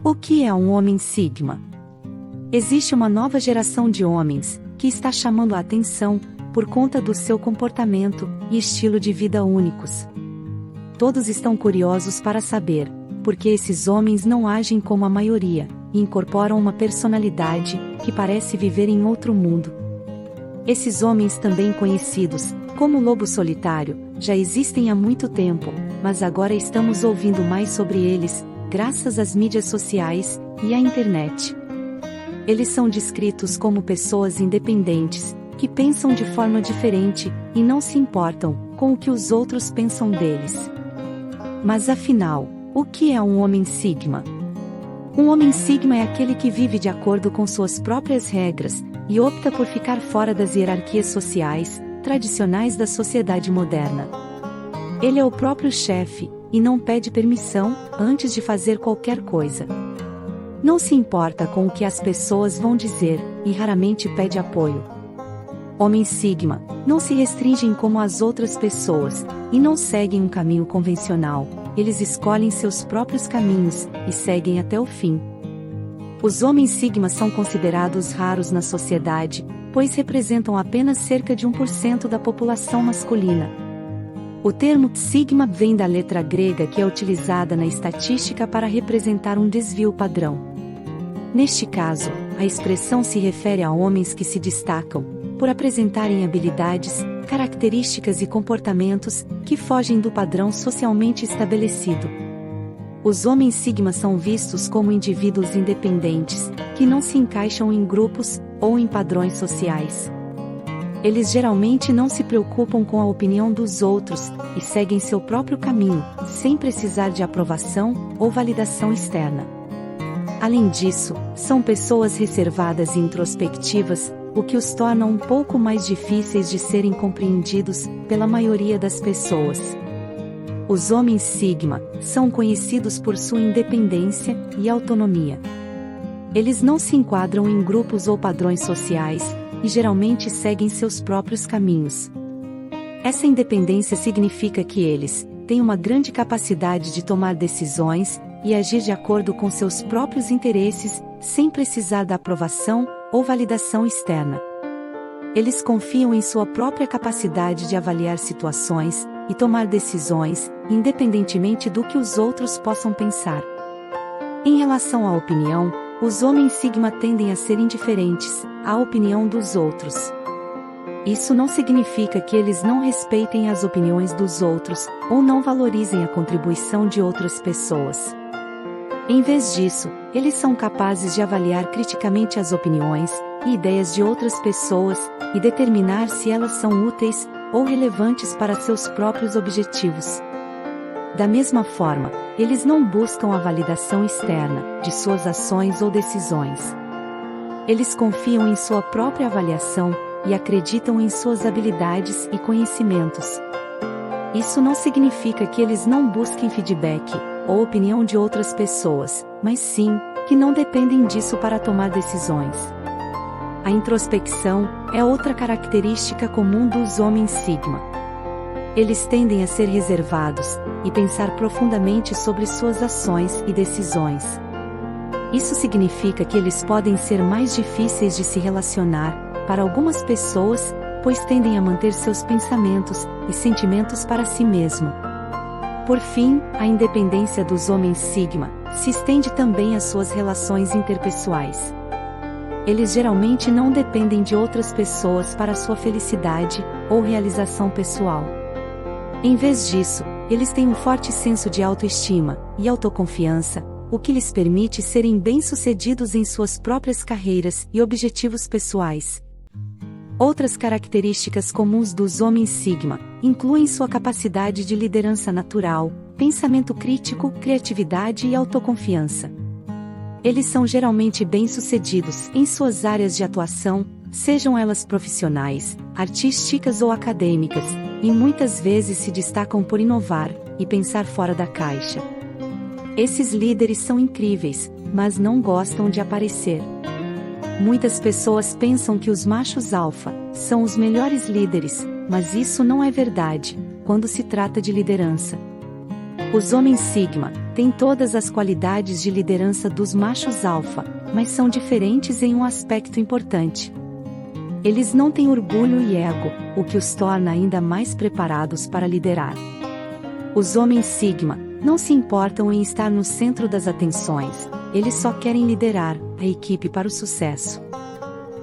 O que é um homem Sigma? Existe uma nova geração de homens, que está chamando a atenção, por conta do seu comportamento e estilo de vida únicos. Todos estão curiosos para saber, por que esses homens não agem como a maioria, e incorporam uma personalidade, que parece viver em outro mundo. Esses homens também conhecidos, como lobo solitário, já existem há muito tempo, mas agora estamos ouvindo mais sobre eles, graças às mídias sociais, e à internet. Eles são descritos como pessoas independentes, que pensam de forma diferente, e não se importam com o que os outros pensam deles. Mas afinal, o que é um homem Sigma? Um homem Sigma é aquele que vive de acordo com suas próprias regras, e opta por ficar fora das hierarquias sociais, tradicionais da sociedade moderna. Ele é o próprio chefe, e não pede permissão, antes de fazer qualquer coisa. Não se importa com o que as pessoas vão dizer, e raramente pede apoio. Homens Sigma não se restringem como as outras pessoas, e não seguem um caminho convencional, eles escolhem seus próprios caminhos, e seguem até o fim. Os homens Sigma são considerados raros na sociedade, pois representam apenas cerca de 1% da população masculina. O termo Sigma vem da letra grega que é utilizada na estatística para representar um desvio padrão. Neste caso, a expressão se refere a homens que se destacam, por apresentarem habilidades, características e comportamentos, que fogem do padrão socialmente estabelecido. Os homens Sigma são vistos como indivíduos independentes, que não se encaixam em grupos, ou em padrões sociais. Eles geralmente não se preocupam com a opinião dos outros, e seguem seu próprio caminho, sem precisar de aprovação, ou validação externa. Além disso, são pessoas reservadas e introspectivas, o que os torna um pouco mais difíceis de serem compreendidos, pela maioria das pessoas. Os homens Sigma são conhecidos por sua independência e autonomia. Eles não se enquadram em grupos ou padrões sociais, e geralmente seguem seus próprios caminhos. Essa independência significa que eles têm uma grande capacidade de tomar decisões, e agir de acordo com seus próprios interesses, sem precisar da aprovação, ou validação externa. Eles confiam em sua própria capacidade de avaliar situações, e tomar decisões, independentemente do que os outros possam pensar. Em relação à opinião, os homens Sigma tendem a ser indiferentes à opinião dos outros. Isso não significa que eles não respeitem as opiniões dos outros, ou não valorizem a contribuição de outras pessoas. Em vez disso, eles são capazes de avaliar criticamente as opiniões e ideias de outras pessoas, e determinar se elas são úteis ou relevantes para seus próprios objetivos. Da mesma forma, eles não buscam a validação externa de suas ações ou decisões. Eles confiam em sua própria avaliação, e acreditam em suas habilidades e conhecimentos. Isso não significa que eles não busquem feedback, ou opinião de outras pessoas, mas sim, que não dependem disso para tomar decisões. A introspecção é outra característica comum dos homens Sigma. Eles tendem a ser reservados, e pensar profundamente sobre suas ações e decisões. Isso significa que eles podem ser mais difíceis de se relacionar, para algumas pessoas, pois tendem a manter seus pensamentos e sentimentos para si mesmo. Por fim, a independência dos homens Sigma se estende também às suas relações interpessoais. Eles geralmente não dependem de outras pessoas para sua felicidade ou realização pessoal. Em vez disso, eles têm um forte senso de autoestima e autoconfiança, o que lhes permite serem bem-sucedidos em suas próprias carreiras e objetivos pessoais. Outras características comuns dos homens Sigma incluem sua capacidade de liderança natural, pensamento crítico, criatividade e autoconfiança. Eles são geralmente bem-sucedidos em suas áreas de atuação, sejam elas profissionais, artísticas ou acadêmicas, e muitas vezes se destacam por inovar e pensar fora da caixa. Esses líderes são incríveis, mas não gostam de aparecer. Muitas pessoas pensam que os machos alfa são os melhores líderes, mas isso não é verdade, quando se trata de liderança. Os homens Sigma têm todas as qualidades de liderança dos machos alfa, mas são diferentes em um aspecto importante. Eles não têm orgulho e ego, o que os torna ainda mais preparados para liderar. Os homens Sigma não se importam em estar no centro das atenções, eles só querem liderar a equipe para o sucesso.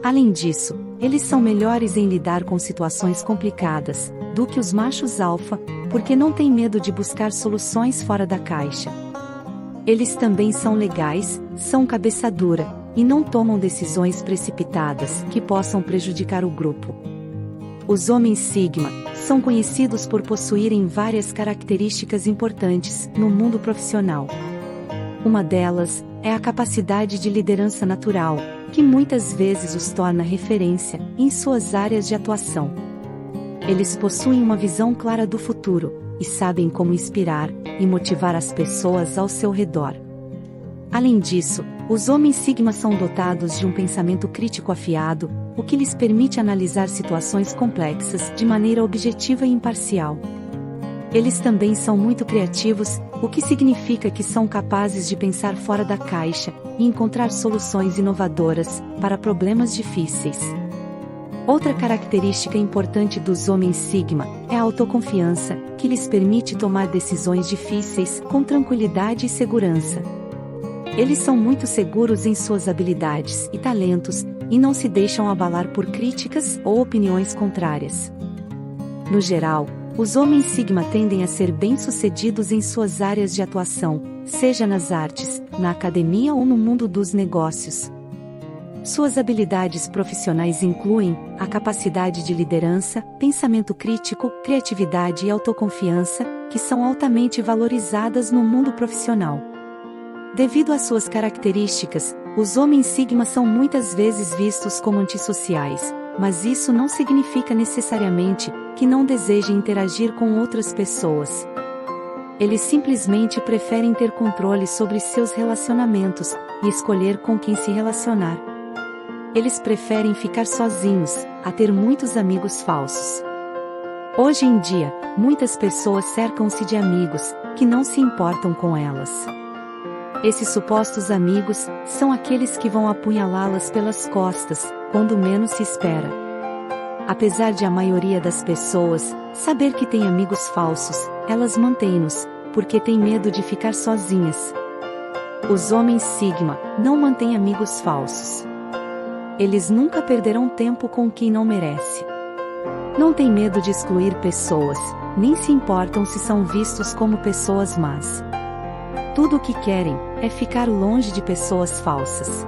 Além disso, eles são melhores em lidar com situações complicadas do que os machos alfa, porque não têm medo de buscar soluções fora da caixa. Eles também são legais, são cabeça dura, e não tomam decisões precipitadas que possam prejudicar o grupo. Os homens Sigma são conhecidos por possuírem várias características importantes no mundo profissional. Uma delas é a capacidade de liderança natural, que muitas vezes os torna referência em suas áreas de atuação. Eles possuem uma visão clara do futuro e sabem como inspirar e motivar as pessoas ao seu redor. Além disso, os homens Sigma são dotados de um pensamento crítico afiado, o que lhes permite analisar situações complexas de maneira objetiva e imparcial. Eles também são muito criativos, o que significa que são capazes de pensar fora da caixa e encontrar soluções inovadoras para problemas difíceis. Outra característica importante dos homens Sigma é a autoconfiança, que lhes permite tomar decisões difíceis com tranquilidade e segurança. Eles são muito seguros em suas habilidades e talentos, e não se deixam abalar por críticas ou opiniões contrárias. No geral, os homens Sigma tendem a ser bem-sucedidos em suas áreas de atuação, seja nas artes, na academia ou no mundo dos negócios. Suas habilidades profissionais incluem a capacidade de liderança, pensamento crítico, criatividade e autoconfiança, que são altamente valorizadas no mundo profissional. Devido às suas características, os homens Sigma são muitas vezes vistos como antissociais, mas isso não significa necessariamente que não desejem interagir com outras pessoas. Eles simplesmente preferem ter controle sobre seus relacionamentos e escolher com quem se relacionar. Eles preferem ficar sozinhos, a ter muitos amigos falsos. Hoje em dia, muitas pessoas cercam-se de amigos que não se importam com elas. Esses supostos amigos são aqueles que vão apunhalá-las pelas costas, quando menos se espera. Apesar de a maioria das pessoas saber que tem amigos falsos, elas mantêm-nos, porque têm medo de ficar sozinhas. Os homens Sigma não mantêm amigos falsos. Eles nunca perderão tempo com quem não merece. Não têm medo de excluir pessoas, nem se importam se são vistos como pessoas más. Tudo o que querem é ficar longe de pessoas falsas.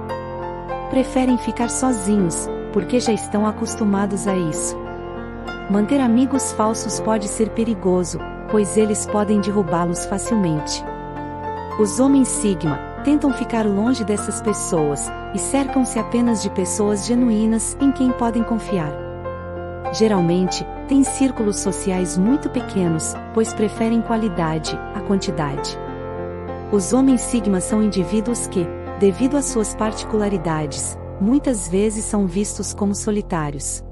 Preferem ficar sozinhos, porque já estão acostumados a isso. Manter amigos falsos pode ser perigoso, pois eles podem derrubá-los facilmente. Os homens Sigma tentam ficar longe dessas pessoas e cercam-se apenas de pessoas genuínas em quem podem confiar. Geralmente, têm círculos sociais muito pequenos, pois preferem qualidade à quantidade. Os homens Sigma são indivíduos que, devido às suas particularidades, muitas vezes são vistos como solitários.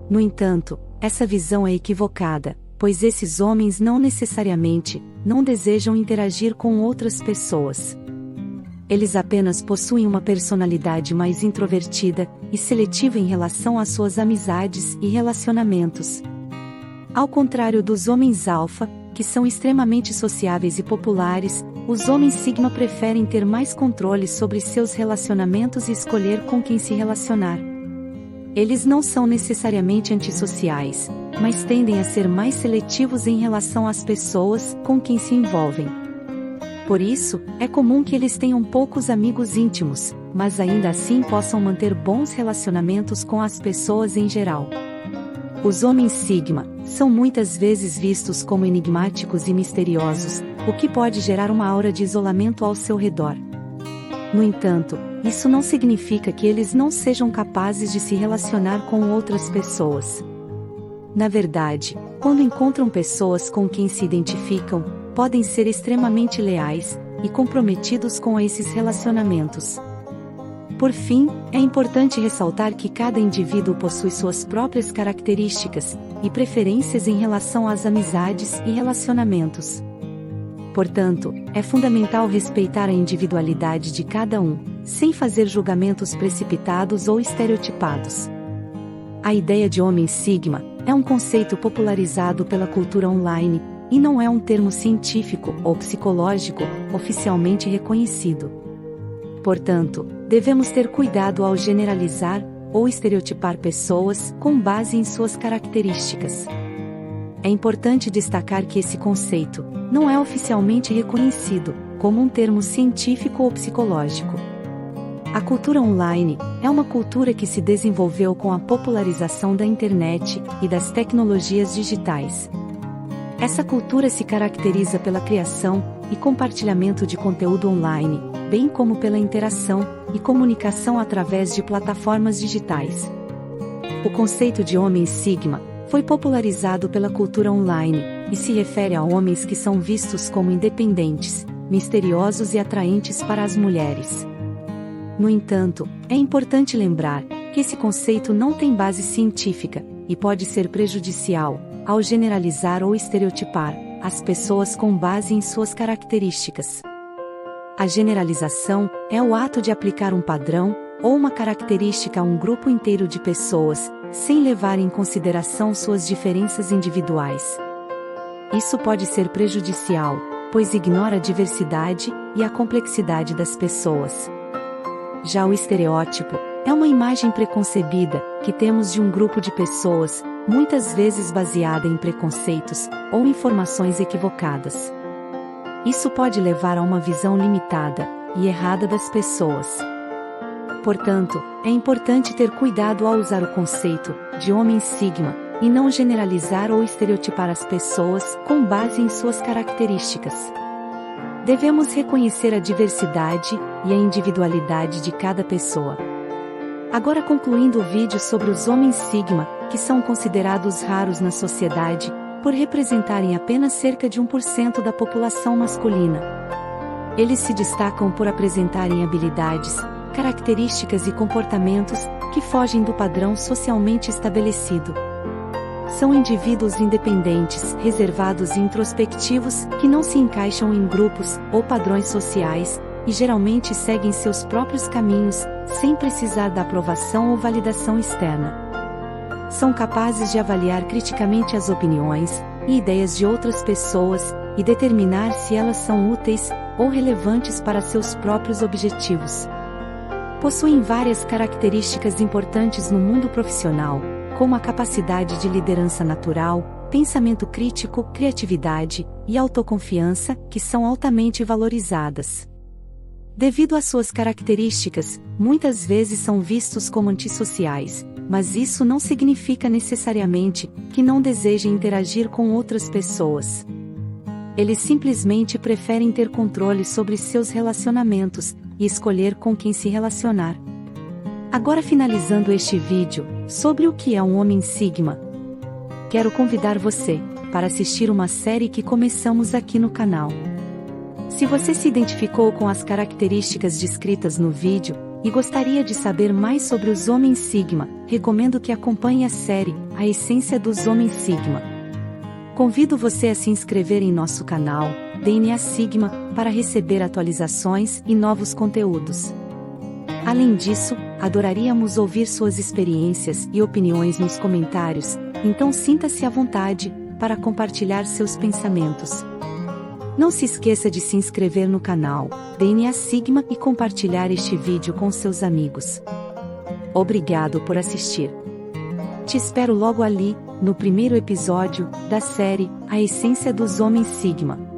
No entanto, essa visão é equivocada, pois esses homens não necessariamente não desejam interagir com outras pessoas. Eles apenas possuem uma personalidade mais introvertida e seletiva em relação às suas amizades e relacionamentos. Ao contrário dos homens alfa, que são extremamente sociáveis e populares, os homens Sigma preferem ter mais controle sobre seus relacionamentos e escolher com quem se relacionar. Eles não são necessariamente antissociais, mas tendem a ser mais seletivos em relação às pessoas com quem se envolvem. Por isso, é comum que eles tenham poucos amigos íntimos, mas ainda assim possam manter bons relacionamentos com as pessoas em geral. Os homens Sigma são muitas vezes vistos como enigmáticos e misteriosos, o que pode gerar uma aura de isolamento ao seu redor. No entanto, isso não significa que eles não sejam capazes de se relacionar com outras pessoas. Na verdade, quando encontram pessoas com quem se identificam, podem ser extremamente leais e comprometidos com esses relacionamentos. Por fim, é importante ressaltar que cada indivíduo possui suas próprias características e preferências em relação às amizades e relacionamentos. Portanto, é fundamental respeitar a individualidade de cada um, sem fazer julgamentos precipitados ou estereotipados. A ideia de homem sigma é um conceito popularizado pela cultura online, e não é um termo científico ou psicológico oficialmente reconhecido. Portanto, devemos ter cuidado ao generalizar ou estereotipar pessoas com base em suas características. É importante destacar que esse conceito não é oficialmente reconhecido como um termo científico ou psicológico. A cultura online é uma cultura que se desenvolveu com a popularização da internet e das tecnologias digitais. Essa cultura se caracteriza pela criação e compartilhamento de conteúdo online, bem como pela interação e comunicação através de plataformas digitais. O conceito de homem sigma foi popularizado pela cultura online e se refere a homens que são vistos como independentes, misteriosos e atraentes para as mulheres. No entanto, é importante lembrar que esse conceito não tem base científica e pode ser prejudicial ao generalizar ou estereotipar as pessoas com base em suas características. A generalização é o ato de aplicar um padrão ou uma característica a um grupo inteiro de pessoas, sem levar em consideração suas diferenças individuais. Isso pode ser prejudicial, pois ignora a diversidade e a complexidade das pessoas. Já o estereótipo é uma imagem preconcebida que temos de um grupo de pessoas, muitas vezes baseada em preconceitos ou informações equivocadas. Isso pode levar a uma visão limitada e errada das pessoas. Portanto, é importante ter cuidado ao usar o conceito de homem sigma e não generalizar ou estereotipar as pessoas com base em suas características. Devemos reconhecer a diversidade e a individualidade de cada pessoa. Agora, concluindo o vídeo sobre os homens sigma, que são considerados raros na sociedade, por representarem apenas cerca de 1% da população masculina. Eles se destacam por apresentarem habilidades, características e comportamentos que fogem do padrão socialmente estabelecido. São indivíduos independentes, reservados e introspectivos, que não se encaixam em grupos ou padrões sociais, e geralmente seguem seus próprios caminhos, sem precisar da aprovação ou validação externa. São capazes de avaliar criticamente as opiniões e ideias de outras pessoas, e determinar se elas são úteis ou relevantes para seus próprios objetivos. Possuem várias características importantes no mundo profissional, como a capacidade de liderança natural, pensamento crítico, criatividade e autoconfiança, que são altamente valorizadas. Devido às suas características, muitas vezes são vistos como antissociais, mas isso não significa necessariamente que não desejem interagir com outras pessoas. Eles simplesmente preferem ter controle sobre seus relacionamentos e escolher com quem se relacionar. Agora, finalizando este vídeo sobre o que é um homem sigma, quero convidar você para assistir uma série que começamos aqui no canal. Se você se identificou com as características descritas no vídeo e gostaria de saber mais sobre os homens sigma, recomendo que acompanhe a série A Essência dos Homens Sigma. Convido você a se inscrever em nosso canal DNA Sigma para receber atualizações e novos conteúdos. Além disso, adoraríamos ouvir suas experiências e opiniões nos comentários, então sinta-se à vontade para compartilhar seus pensamentos. Não se esqueça de se inscrever no canal DNA Sigma e compartilhar este vídeo com seus amigos. Obrigado por assistir. Te espero logo ali, no primeiro episódio da série A Essência dos Homens Sigma.